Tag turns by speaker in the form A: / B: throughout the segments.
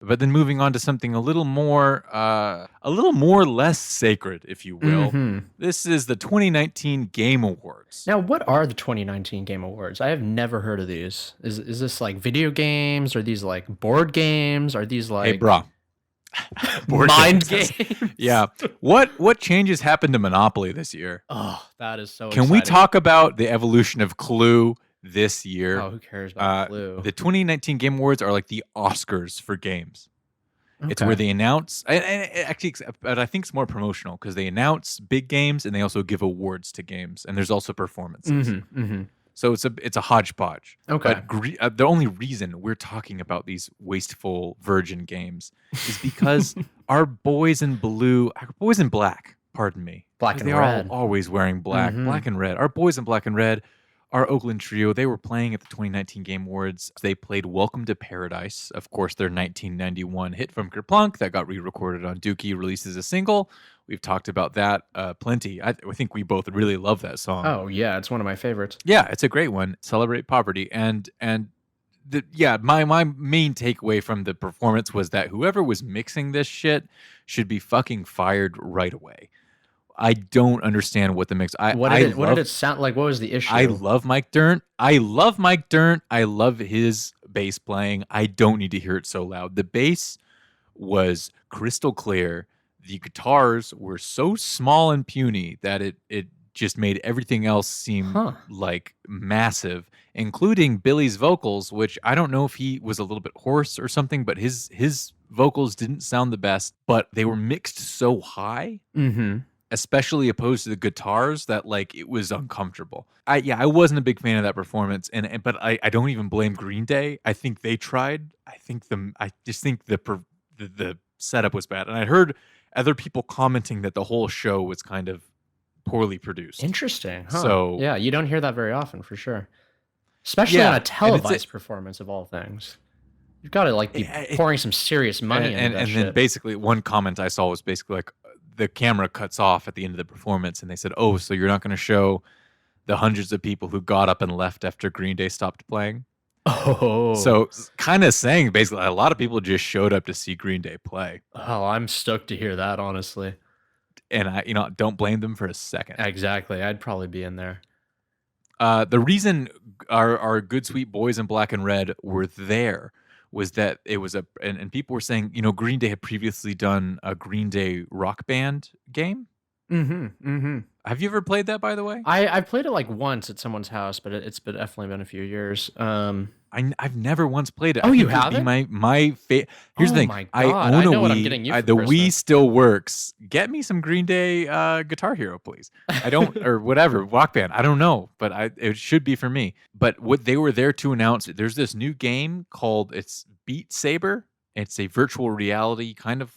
A: But then moving on to something a little more less sacred, if you will.
B: Mm-hmm.
A: This is the 2019 Game Awards.
B: Now, what are the 2019 Game Awards? I have never heard of these. Is this like video games? Are these like board games? Are these
A: Hey,
B: like
A: brah. Board
B: mind
A: games.
B: games?
A: Yeah. What changes happened to Monopoly this year?
B: Oh, that is so
A: Can we
B: exciting.
A: talk about the evolution of Clue this year?
B: Oh, who cares about Clue?
A: The 2019 Game Awards are like the Oscars for games. It's where
B: Okay.
A: they announce, actually, but I think it's more promotional because they announce big games and they also give awards to games, and there's also performances.
B: Mm-hmm. Mm-hmm.
A: So it's a hodgepodge.
B: Okay.
A: But the only reason we're talking about these wasteful virgin games is because our boys in black, pardon me,
B: Black
A: 'cause
B: and
A: they
B: red.
A: are always wearing black,
B: Mhm.
A: black and red. Our boys in black and red, our Oakland trio, they were playing at the 2019 Game Awards. They played "Welcome to Paradise," of course, their 1991 hit from Kerplunk that got re-recorded on Dookie, released as a single. We've talked about that plenty. I think we both really love that song.
B: Oh yeah, it's one of my favorites.
A: Yeah, it's a great one. Celebrate poverty. My main takeaway from the performance was that whoever was mixing this shit should be fucking fired right away. I don't understand what the mix.
B: What did it sound like? What was the issue?
A: I love Mike Dirnt. I love his bass playing. I don't need to hear it so loud. The bass was crystal clear. The guitars were so small and puny that it just made everything else seem like massive, including Billy's vocals, which I don't know if he was a little bit hoarse or something, but his vocals didn't sound the best, but they were mixed so high.
B: Mm-hmm.
A: Especially opposed to the guitars, that like it was uncomfortable. I wasn't a big fan of that performance, but I don't even blame Green Day. I think they tried. I just think the setup was bad, and I heard other people commenting that the whole show was kind of poorly produced.
B: Interesting. Huh.
A: So
B: yeah, you don't hear that very often, for sure. Especially on a televised performance of all things. You've got to like be pouring some serious money into that shit.
A: And then basically one comment I saw was basically like, the camera cuts off at the end of the performance, and they said, "Oh, so you're not going to show the hundreds of people who got up and left after Green Day stopped playing?"
B: Oh,
A: so kind of saying basically a lot of people just showed up to see Green Day play.
B: Oh, I'm stoked to hear that, honestly.
A: And I, don't blame them for a second.
B: Exactly, I'd probably be in there.
A: The reason our good sweet boys in black and red were there was that it was and people were saying, Green Day had previously done a Green Day Rock Band game.
B: Mm-hmm. Mm-hmm.
A: Have you ever played that, by the way?
B: I've played it like once at someone's house, but it's definitely been a few years.
A: I've never once played it.
B: Oh, you haven't?
A: Here's the thing.
B: My God. I know what I'm getting you for
A: the
B: Christmas.
A: Wii still works. Get me some Green Day Guitar Hero, please. I don't, or whatever, Rock Band. I don't know, but it should be for me. But what they were there to announce, there's this new game called, it's Beat Saber. It's a virtual reality kind of,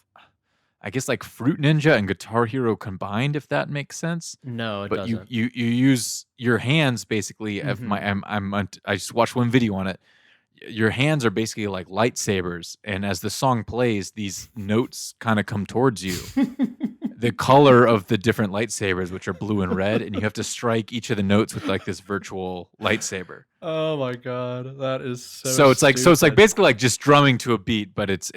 A: I guess, like Fruit Ninja and Guitar Hero combined, if that makes sense.
B: No, it
A: but
B: doesn't.
A: you use your hands basically.
B: Mm-hmm.
A: I just watched one video on it. Your hands are basically like lightsabers, and as the song plays, these notes kind of come towards you. The color of the different lightsabers, which are blue and red, and you have to strike each of the notes with like this virtual lightsaber.
B: Oh my God, that is
A: so it's like basically like just drumming to a beat, but it's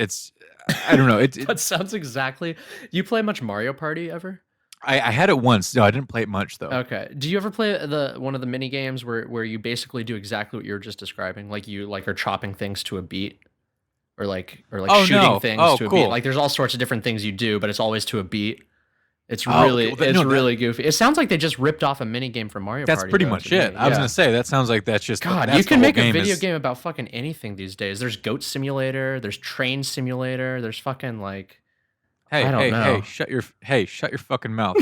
A: I don't know.
B: That sounds exactly. You play much Mario Party ever?
A: I had it once. No, I didn't play it much though.
B: Okay. Do you ever play one of the mini games where you basically do exactly what you were just describing? Like you are chopping things to a beat, or shooting things to a beat. Like there's all sorts of different things you do, but it's always to a beat. It's really really goofy. It sounds like they just ripped off a mini game from Mario Party.
A: That's pretty much it. I was gonna say that sounds like that's just
B: God. You can make a video game about fucking anything these days. There's Goat Simulator. There's Train Simulator. There's fucking like.
A: Hey, shut your fucking mouth.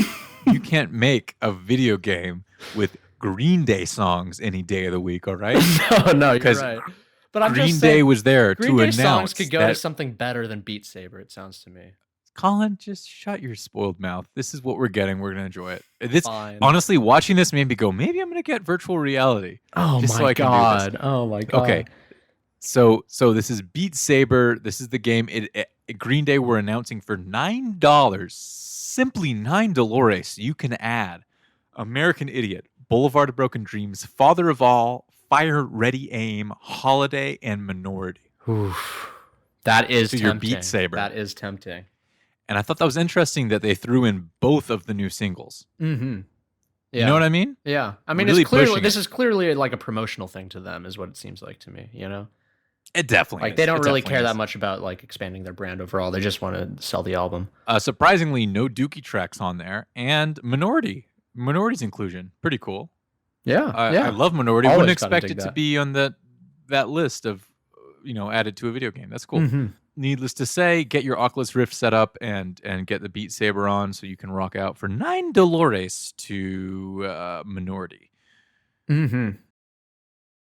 A: You can't make a video game with Green Day songs any day of the week, all right?
B: No, you're right. But I'm
A: Green
B: just saying,
A: Day was there
B: Green
A: to
B: Day
A: announce
B: songs could go
A: that,
B: to something better than Beat Saber, it sounds to me.
A: Colin, just shut your spoiled mouth. This is what we're getting. We're gonna enjoy it.
B: Fine.
A: Honestly, watching this made me go, maybe I'm gonna get virtual reality.
B: Oh my God. Oh my God.
A: Okay. So this is Beat Saber. This is the game. Green Day were announcing for $9, simply $9, you can add American Idiot, Boulevard of Broken Dreams, Father of All, Fire, Ready, Aim, Holiday, and Minority.
B: Oof. That is
A: to
B: tempting.
A: your Beat Saber.
B: That is tempting.
A: And I thought that was interesting that they threw in both of the new singles.
B: Mm-hmm. Yeah.
A: You know what I mean?
B: Yeah. I mean,
A: really
B: it's clearly this is clearly like a promotional thing to them, is what it seems like to me. You know,
A: it definitely
B: like they don't really care that much about like expanding their brand overall. They just want to sell the album.
A: Surprisingly, no Dookie tracks on there, and Minority's inclusion, pretty cool.
B: Yeah,
A: I love Minority. Wouldn't expect it to be on that list of added to a video game. That's cool.
B: Mm-hmm.
A: Needless to say, get your Oculus Rift set up and get the Beat Saber on so you can rock out for $9 to Minority.
B: Mm-hmm.